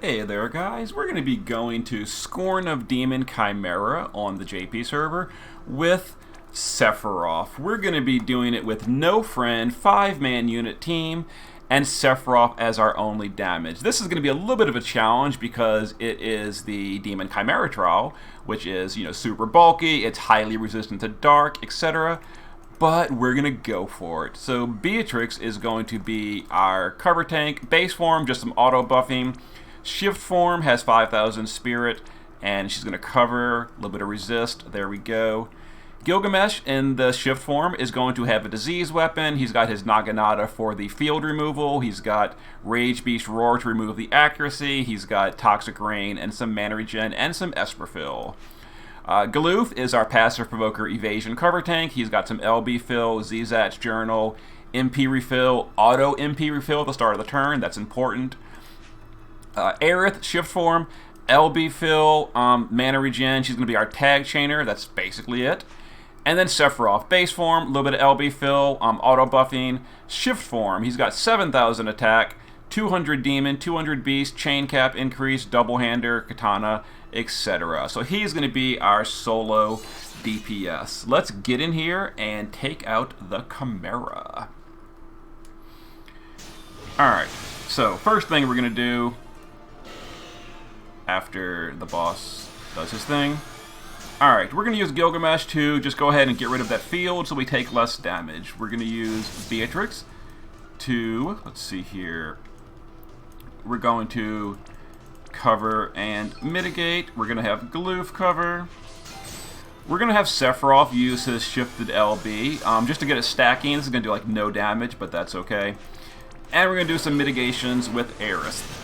Hey there guys, we're going to be going to Scorn of Demon Chimera on the JP server with Sephiroth. We're going to be doing it with no friend, 5-man unit team, and Sephiroth as our only damage. This is going to be a little bit of a challenge because it is the Demon Chimera trial, which is, super bulky, it's highly resistant to dark, etc. But we're going to go for it. So Beatrix is going to be our cover tank. Base form, just some auto buffing. Shift form has 5,000 spirit, and she's going to cover, a little bit of resist. There we go. Gilgamesh in the shift form is going to have a disease weapon. He's got his Naginata for the field removal. He's got Rage Beast Roar to remove the accuracy. He's got Toxic Rain and some mana regen and some Esper Fill. Galoof is our passive provoker evasion cover tank. He's got some LB fill, Zizat's journal, MP refill, auto MP refill at the start of the turn. That's important. Aerith, shift form, LB fill, mana regen. She's going to be our tag chainer. That's basically it. And then Sephiroth, base form, a little bit of LB fill, auto buffing. Shift form, he's got 7,000 attack, 200 demon, 200 beast, chain cap increase, double hander, katana, etc. So he's going to be our solo DPS. Let's get in here and take out the Chimera. Alright, so first thing we're going to do after the boss does his thing. Alright, we're going to use Gilgamesh to just go ahead and get rid of that field so we take less damage. We're going to use Beatrix to, let's see here, we're going to cover and mitigate. We're going to have Galoof cover. We're going to have Sephiroth use his shifted LB just to get it stacking. This is going to do like no damage, but that's okay. And we're going to do some mitigations with Aerith.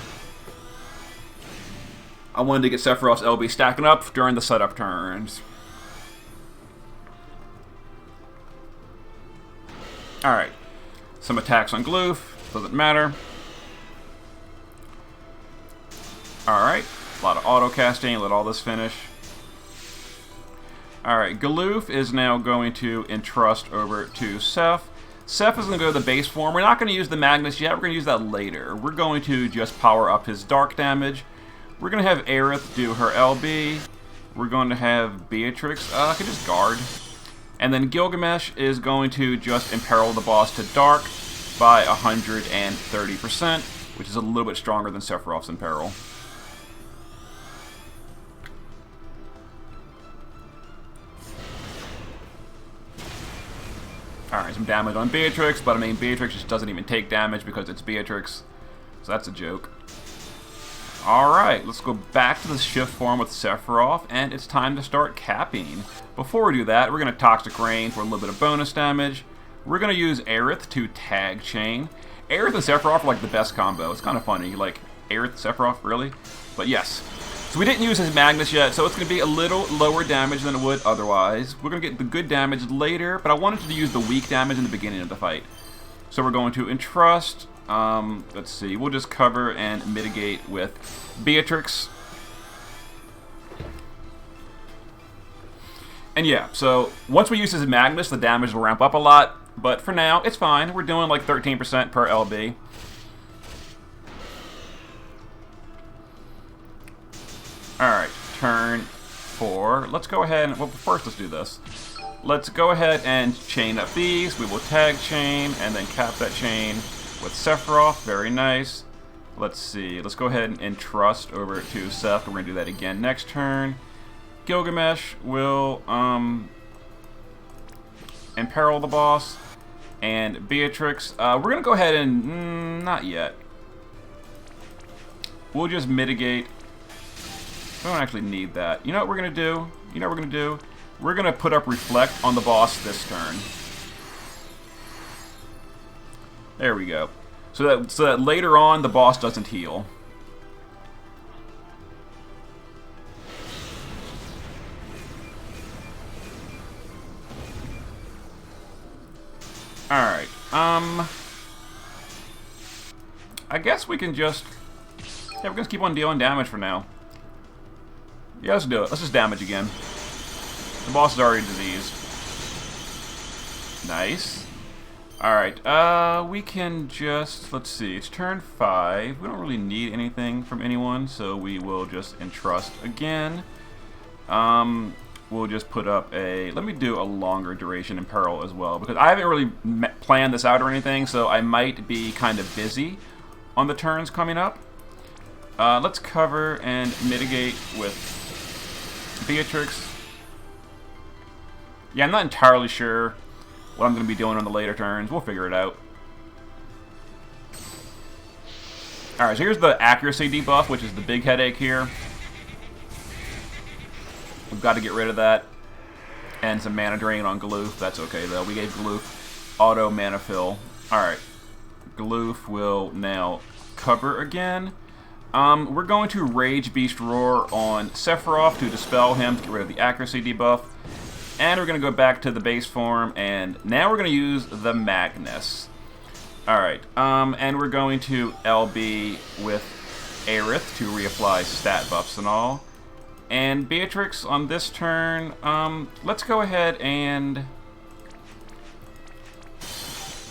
I wanted to get Sephiroth's LB stacking up during the setup turns. Alright. Some attacks on Galoof. Doesn't matter. Alright. A lot of auto casting. Let all this finish. Alright. Galoof is now going to entrust over to Seph. Seph is going to go to the base form. We're not going to use the Magnus yet. We're going to use that later. We're going to just power up his dark damage. We're going to have Aerith do her LB. We're going to have Beatrix. I can just guard. And then Gilgamesh is going to just imperil the boss to dark by 130%, which is a little bit stronger than Sephiroth's imperil. Alright, some damage on Beatrix, but I mean, Beatrix just doesn't even take damage because it's Beatrix. So that's a joke. Alright, let's go back to the shift form with Sephiroth, and it's time to start capping. Before we do that, we're going to Toxic Rain for a little bit of bonus damage. We're going to use Aerith to tag chain. Aerith and Sephiroth are like the best combo. It's kind of funny, like, Aerith, Sephiroth, really? But yes. So we didn't use his Magnus yet, so it's going to be a little lower damage than it would otherwise. We're going to get the good damage later, but I wanted to use the weak damage in the beginning of the fight. So we're going to entrust. Let's see, we'll just cover and mitigate with Beatrix. And yeah, so once we use his Magnus, the damage will ramp up a lot, but for now, it's fine. We're doing like 13% per LB. Alright, turn 4. Let's go ahead and, well, first let's do this. Let's go ahead and chain up these. We will tag chain and then cap that chain with Sephiroth. Very nice. Let's see. Let's go ahead and entrust over to Seph. We're going to do that again next turn. Gilgamesh will imperil the boss. And Beatrix. We're going to go ahead and... not yet. We'll just mitigate. We don't actually need that. You know what we're going to do? You know what we're going to do? We're going to put up Reflect on the boss this turn. There we go. So that later on the boss doesn't heal. Alright. I guess we can just... yeah, we're going to keep on dealing damage for now. Yeah, let's do it. Let's just damage again. The boss is already diseased. Nice. Alright, we can just, let's see, it's turn 5. We don't really need anything from anyone, so we will just entrust again. We'll just put up a, let me do a longer duration in peril as well, because I haven't really planned this out or anything, so I might be kind of busy on the turns coming up. Let's cover and mitigate with Beatrix. Yeah, I'm not entirely sure what I'm going to be doing on the later turns. We'll figure it out. Alright, so here's the accuracy debuff, which is the big headache here. We've got to get rid of that. And some mana drain on Galoof. That's okay, though. We gave Galoof auto mana fill. Alright. Galoof will now cover again. We're going to Rage Beast Roar on Sephiroth to dispel him, to get rid of the accuracy debuff. And we're going to go back to the base form, and now we're going to use the Magnus. Alright, and we're going to LB with Aerith to reapply stat buffs and all. And Beatrix on this turn, let's go ahead and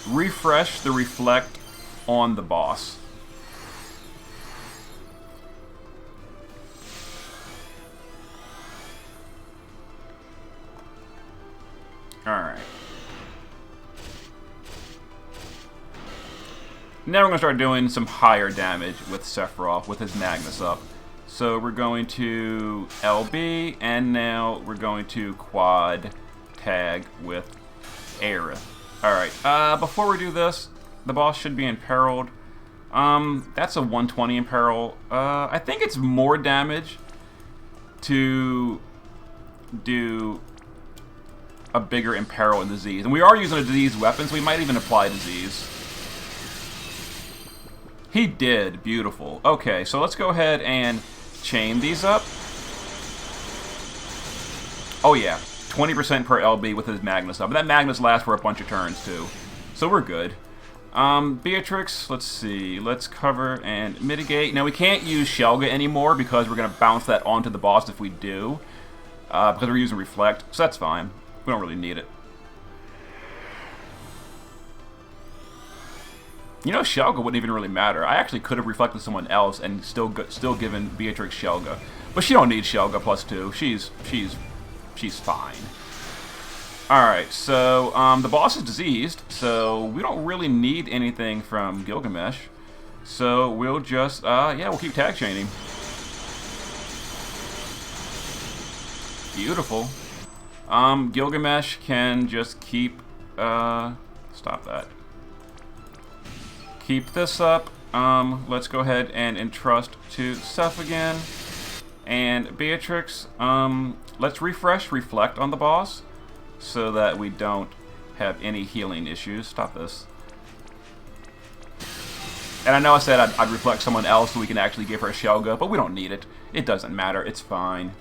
refresh the Reflect on the boss. Alright. Now we're going to start doing some higher damage with Sephiroth, with his Magnus up. So we're going to LB, and now we're going to quad tag with Aerith. Alright, before we do this, the boss should be imperiled. That's a 120 imperil. I think it's more damage to do a bigger imperil in disease. And we are using a disease weapon, so we might even apply disease. He did. Beautiful. Okay, so let's go ahead and chain these up. Oh yeah, 20% per LB with his Magnus up. But that Magnus lasts for a bunch of turns too. So we're good. Beatrix, let's see. Let's cover and mitigate. Now we can't use Shelga anymore because we're going to bounce that onto the boss if we do. Because we're using Reflect, so that's fine. We don't really need it. You know, Shelga wouldn't even really matter. I actually could have reflected someone else and still given Beatrix Shelga. But she don't need Shelga +2. She's fine. Alright, so the boss is diseased, so we don't really need anything from Gilgamesh. So we'll just, yeah, we'll keep tag chaining. Beautiful. Gilgamesh can just keep, stop that. Keep this up. Let's go ahead and entrust to Seph again. And Beatrix, let's reflect on the boss so that we don't have any healing issues. Stop this. And I know I said I'd reflect someone else so we can actually give her a Shelga, but we don't need it. It doesn't matter. It's fine.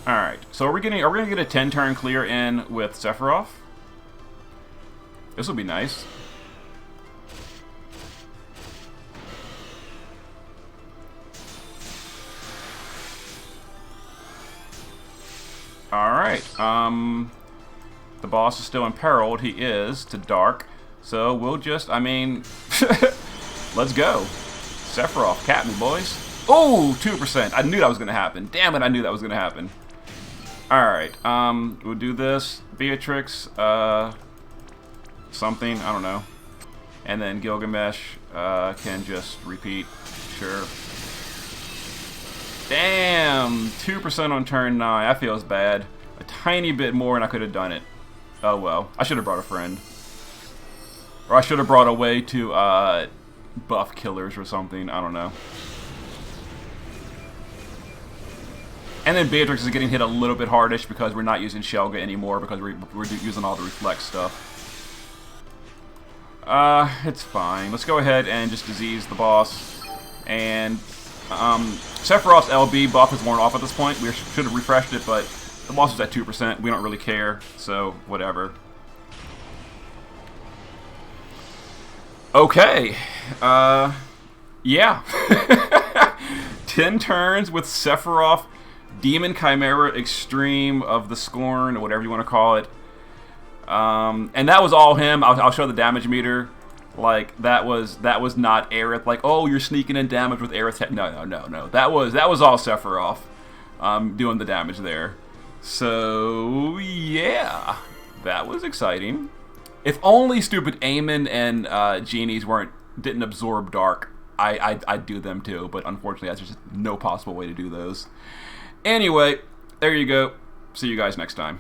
Alright, so are we gonna get a 10-turn clear in with Sephiroth? This will be nice. Alright, the boss is still imperiled. He is to dark. So we'll just, I mean, let's go. Sephiroth, cap me, boys. Oh, 2%. I knew that was going to happen. Damn it, I knew that was going to happen. Alright, we'll do this. Beatrix, something, I don't know. And then Gilgamesh can just repeat. Sure. Damn! 2% on turn 9. That feels bad. A tiny bit more and I could have done it. Oh well. I should have brought a friend. Or I should have brought a way to buff killers or something. I don't know. And then Beatrix is getting hit a little bit hardish because we're not using Shelga anymore because we're using all the reflect stuff. It's fine. Let's go ahead and just disease the boss. And Sephiroth's LB buff is worn off at this point. We should have refreshed it, but the boss is at 2%. We don't really care, so whatever. Okay. Yeah. 10 turns with Sephiroth, Demon Chimera Extreme of the Scorn, or whatever you want to call it. And that was all him. I'll show the damage meter. Like that was not Aerith. Like, oh, you're sneaking in damage with Aerith. No. That was all Sephiroth doing the damage there. So yeah, that was exciting. If only stupid Eamon and genies didn't absorb dark, I'd do them too. But unfortunately, that's just no possible way to do those. Anyway, there you go. See you guys next time.